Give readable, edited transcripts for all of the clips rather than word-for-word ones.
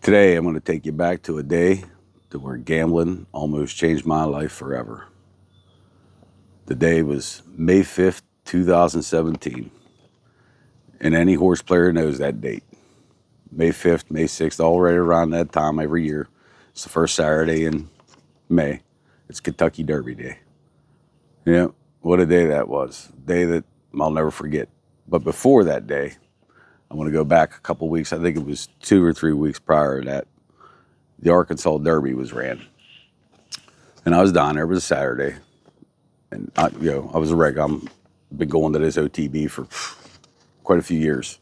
Today, I'm going to take you back to a day to where gambling almost changed my life forever. The day was May 5th, 2017. And any horse player knows that date. May 5th, May 6th, all right around that time every year. It's the first Saturday in May. It's Kentucky Derby Day. Yeah, what a day that was. A day that I'll never forget. But before that day, I want to go back a couple weeks. I think it was 2 or 3 weeks prior to that. The Arkansas Derby was ran. And I was down there. It was a Saturday. And I was a reg. I've been going to this OTB for quite a few years.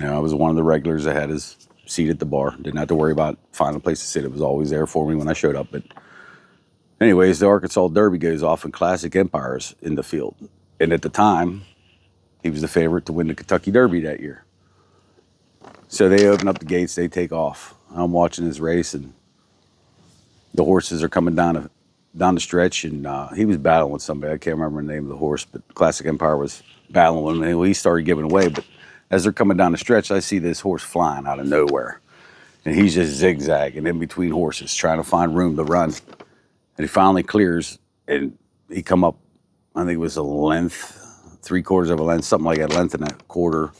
I was one of the regulars that had his seat at the bar. Didn't have to worry about finding a place to sit. It was always there for me when I showed up. But anyways, the Arkansas Derby goes off and Classic Empire's in the field. And at the time, he was the favorite to win the Kentucky Derby that year. So they open up the gates, they take off. I'm watching this race, and the horses are coming down the stretch, and he was battling with somebody. I can't remember the name of the horse, but Classic Empire was battling with him, and he started giving away. But as they're coming down the stretch, I see this horse flying out of nowhere, and he's just zigzagging in between horses, trying to find room to run. And he finally clears, and he come up, I think it was a length, 3/4 of a length, something like that, length and a quarter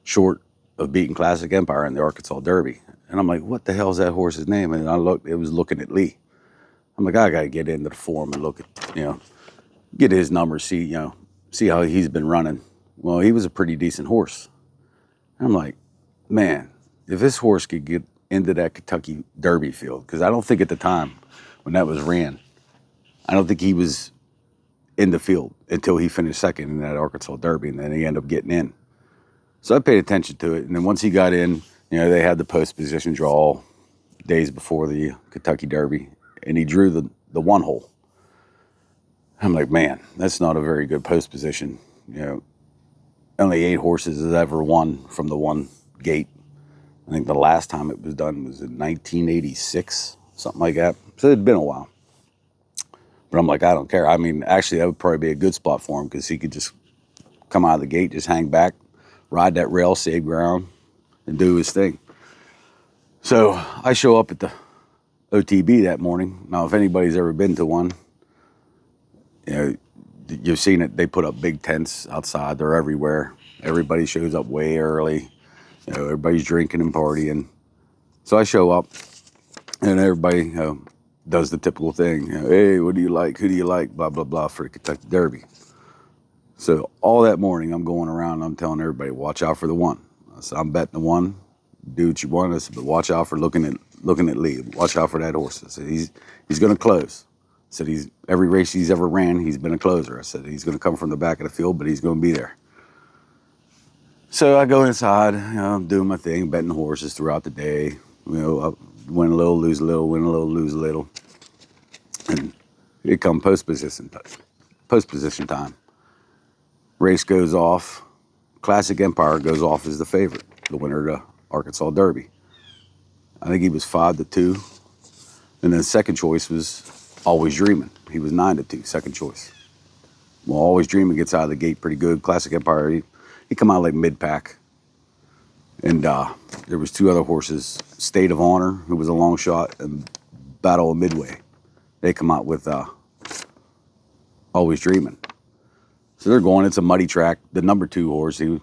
short of beating Classic Empire in the Arkansas Derby. And I'm like, what the hell is that horse's name? And I looked, it was Looking at Lee. I'm like, I got to get into the forum and look at, get his numbers, see how he's been running. Well, he was a pretty decent horse. And I'm like, man, if this horse could get into that Kentucky Derby field, because I don't think at the time when that was ran, I don't think he was in the field until he finished second in that Arkansas Derby, and then he ended up getting in. So I paid attention to it, and then once he got in, they had the post position draw days before the Kentucky Derby, and he drew the one hole. I'm like, man, that's not a very good post position. Only 8 horses has ever won from the one gate. I think the last time it was done was in 1986, something like that. So it'd been a while. But I'm like, I don't care. I mean, actually, that would probably be a good spot for him because he could just come out of the gate, just hang back, ride that rail, save ground, and do his thing. So I show up at the OTB that morning. Now, if anybody's ever been to one, you've seen it. They put up big tents outside. They're everywhere. Everybody shows up way early. Everybody's drinking and partying. So I show up, and everybody does the typical thing. Hey, what do you like? Who do you like? Blah, blah, blah for the Kentucky Derby. So all that morning, I'm going around and I'm telling everybody, watch out for the one. I said, I'm betting the one. Do what you want. I said, but watch out for looking at Lee. Watch out for that horse. I said, he's going to close. I said, every race he's ever ran, he's been a closer. I said, he's going to come from the back of the field, but he's going to be there. So I go inside, I'm doing my thing, betting horses throughout the day. I win a little, lose a little, win a little, lose a little. And it come post position time. Race goes off. Classic Empire goes off as the favorite, the winner of the Arkansas Derby. I think he was 5-2. And then second choice was Always Dreaming. He was 9-2, second choice. Well, Always Dreaming gets out of the gate pretty good. Classic Empire, he come out like mid-pack. And there was 2 other horses, State of Honor, who was a long shot, and Battle of Midway. They come out with Always Dreaming. So they're going. It's a muddy track. The number 2 horse, he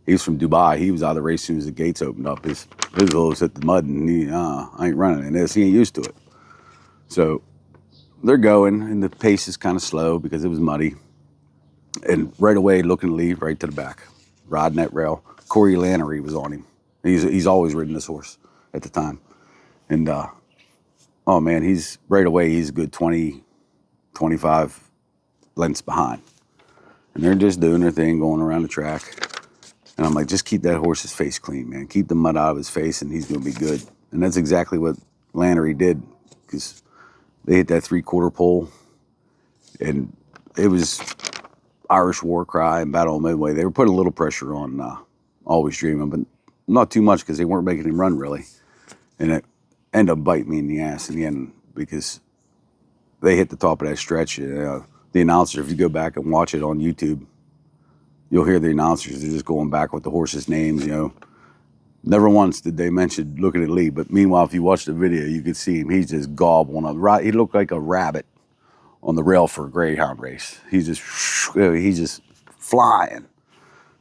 was from Dubai. He was out of the race as soon as the gates opened up. His hooves hit the mud, and I ain't running in this. He ain't used to it. So they're going, and the pace is kind of slow because it was muddy. And right away, Looking at Lee right to the back, riding that rail. Corey Lannery was on him. He's always ridden this horse at the time. And, oh, man, he's a good 20, 25 lengths behind. And they're just doing their thing, going around the track. And I'm like, just keep that horse's face clean, man. Keep the mud out of his face, and he's going to be good. And that's exactly what Lannery did, because they hit that 3/4 pole, and it was Irish War Cry and Battle of Midway. They were putting a little pressure on Always Dreaming, but not too much because they weren't making him run, really. And it ended up biting me in the ass in the end because they hit the top of that stretch. The announcer, if you go back and watch it on YouTube, you'll hear the announcers. They're just going back with the horses' names, Never once did they mention looking at Lee. But meanwhile, if you watch the video, you could see him. He's just gobbling up. Right, he looked like a rabbit on the rail for a greyhound race. He's just flying.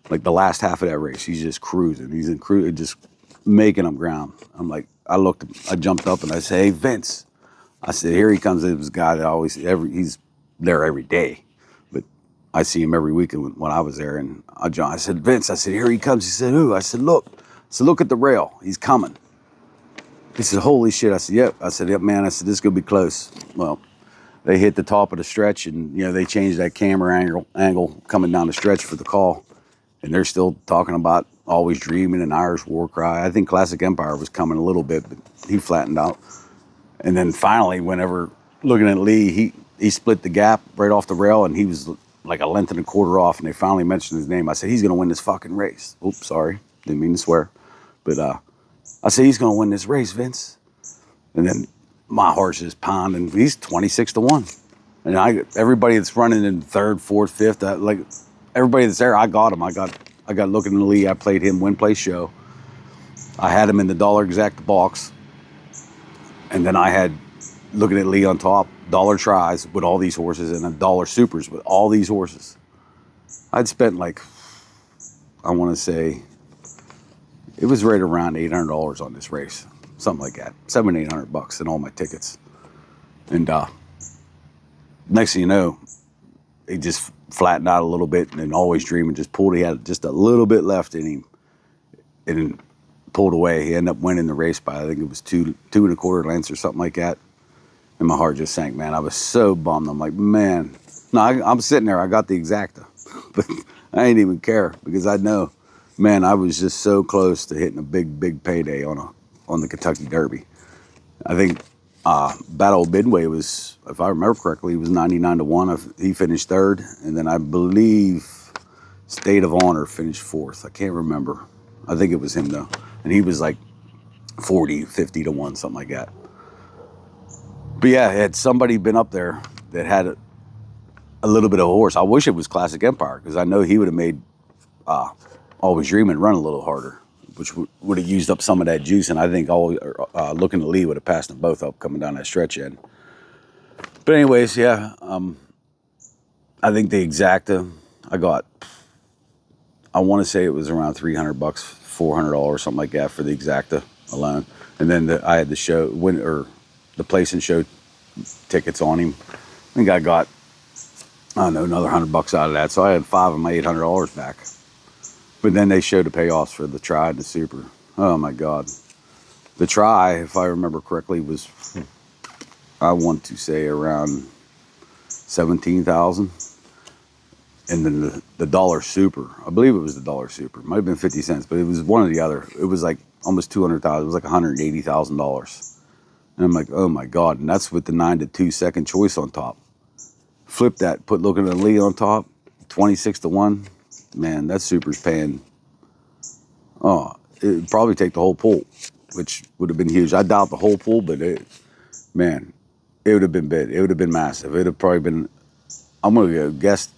Like the last half of that race, he's just cruising. He's in just making up ground. I'm like, I jumped up and I said, "Hey, Vince." I said, "Here he comes." This guy that he's there every day, but I see him every weekend when I was there. And I said, "Vince," I said, "Here he comes." He said, "Who?" I said, "Look." I said, "Look at the rail. He's coming." He said, "Holy shit." I said, "Yep." I said, "Yep, man." I said, "This is gonna be close." Well, they hit the top of the stretch, and they changed that camera angle coming down the stretch for the call. And they're still talking about Always Dreaming and Irish War Cry. I think Classic Empire was coming a little bit, but he flattened out. And then finally, whenever looking at Lee, he split the gap right off the rail, and he was like a length and a quarter off. And they finally mentioned his name. I said, "He's going to win this fucking race." Oops, sorry, didn't mean to swear. But I said, "He's going to win this race, Vince." And then my heart's just pounding. He's 26-1. And everybody that's running in third, fourth, fifth, everybody that's there, I got him. I got looking at Lee. I played him win, play, show. I had him in the dollar exact box. And then I had looking at Lee on top, dollar tries with all these horses and a dollar supers with all these horses. I'd spent I want to say, it was right around $800 on this race. Something like that. $700-800 in all my tickets. And next thing you know, he just flattened out a little bit, and then Always Dreaming just pulled. He had just a little bit left in him and pulled away. He ended up winning the race by, I think it was 2.25 lengths or something like that. And my heart just sank, man. I was so bummed. I'm like, man. No, I'm sitting there. I got the exacta. But I didn't even care because I know, man, I was just so close to hitting a big payday on the Kentucky Derby. I think Battle of Midway was, if I remember correctly, he was 99-1. He finished third, and then I believe State of Honor finished fourth. I can't remember. I think it was him though, and he was like 50-1, something like that. But yeah, had somebody been up there that had a little bit of a horse, I wish it was Classic Empire, because I know he would have made Always Dreaming run a little harder, which would have used up some of that juice, and I think looking at Lee would have passed them both up coming down that stretch end. But anyways, yeah, I think the exacta I got, I want to say it was around $300, $400, something like that for the exacta alone. And then I had the show the place and show tickets on him. I think I got, I don't know, another $100 out of that. So I had $5 of my $800 back. But then they showed the payoffs for the try and the super. Oh my God. The try, if I remember correctly, was, I want to say around 17,000. And then the dollar super, I believe it was the dollar super. It might have been 50 cents, but it was one or the other. It was like almost 200,000. It was like $180,000. And I'm like, oh my God. And that's with the 9-2 second choice on top. Flip that, put looking at Lee on top, 26-1. Man, that super's paying, it'd probably take the whole pool, which would have been huge. I doubt the whole pool, but it would have been big. It would have been massive. It would have probably been, I'm going to guess,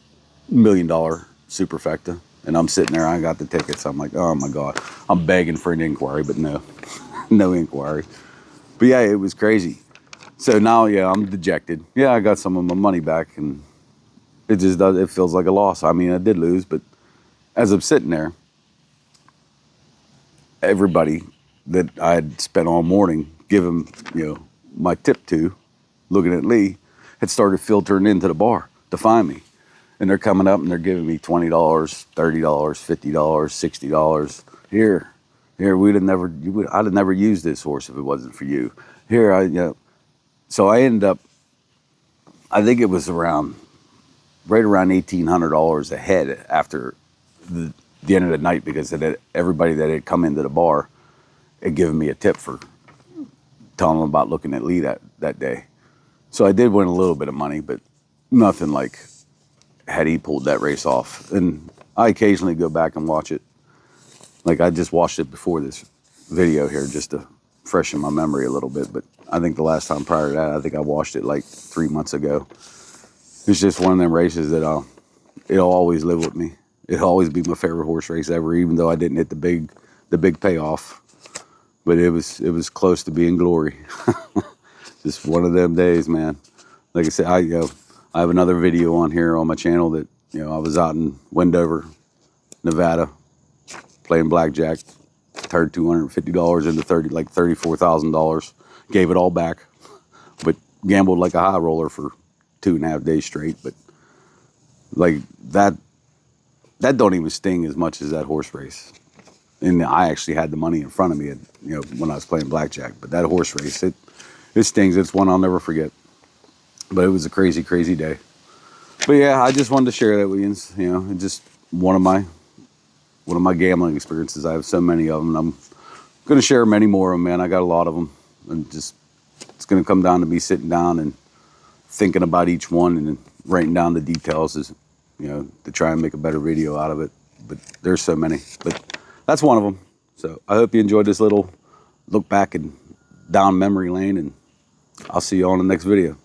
$1 million superfecta. And I'm sitting there, I got the tickets. I'm like, oh my God. I'm begging for an inquiry, but no, no inquiry. But yeah, it was crazy. So now, yeah, I'm dejected. Yeah, I got some of my money back, and it feels like a loss. I mean, I did lose, but as I'm sitting there, everybody that I had spent all morning giving, my tip to, looking at Lee, had started filtering into the bar to find me. And they're coming up and they're giving me $20, $30, $50, $60. Here, I'd have never used this horse if it wasn't for you. Here, so I ended up, I think it was right around $1,800 a head after the end of the night, because everybody that had come into the bar had given me a tip for telling them about looking at Lee that day. So I did win a little bit of money, but nothing like had he pulled that race off. And I occasionally go back and watch it. Like I just watched it before this video here just to freshen my memory a little bit. But I think the last time prior to that, I think I watched it like 3 months ago. It's just one of them races that it'll always live with me. It'll always be my favorite horse race ever, even though I didn't hit the the big payoff, but it was close to being glory. Just one of them days, man. Like I said, I have another video on here on my channel that, I was out in Wendover, Nevada, playing blackjack, turned $250 into $34,000, gave it all back, but gambled like a high roller for 2.5 days straight. But like that don't even sting as much as that horse race. And I actually had the money in front of me, when I was playing blackjack. But that horse race, it stings. It's one I'll never forget. But it was a crazy, crazy day. But yeah, I just wanted to share that with you. It's just one of my gambling experiences. I have so many of them, and I'm going to share many more of them, man. I got a lot of them, and it's going to come down to me sitting down and thinking about each one and then writing down the details, to try and make a better video out of it. But there's so many. But that's one of them. So I hope you enjoyed this little look back and down memory lane, and I'll see you on the next video.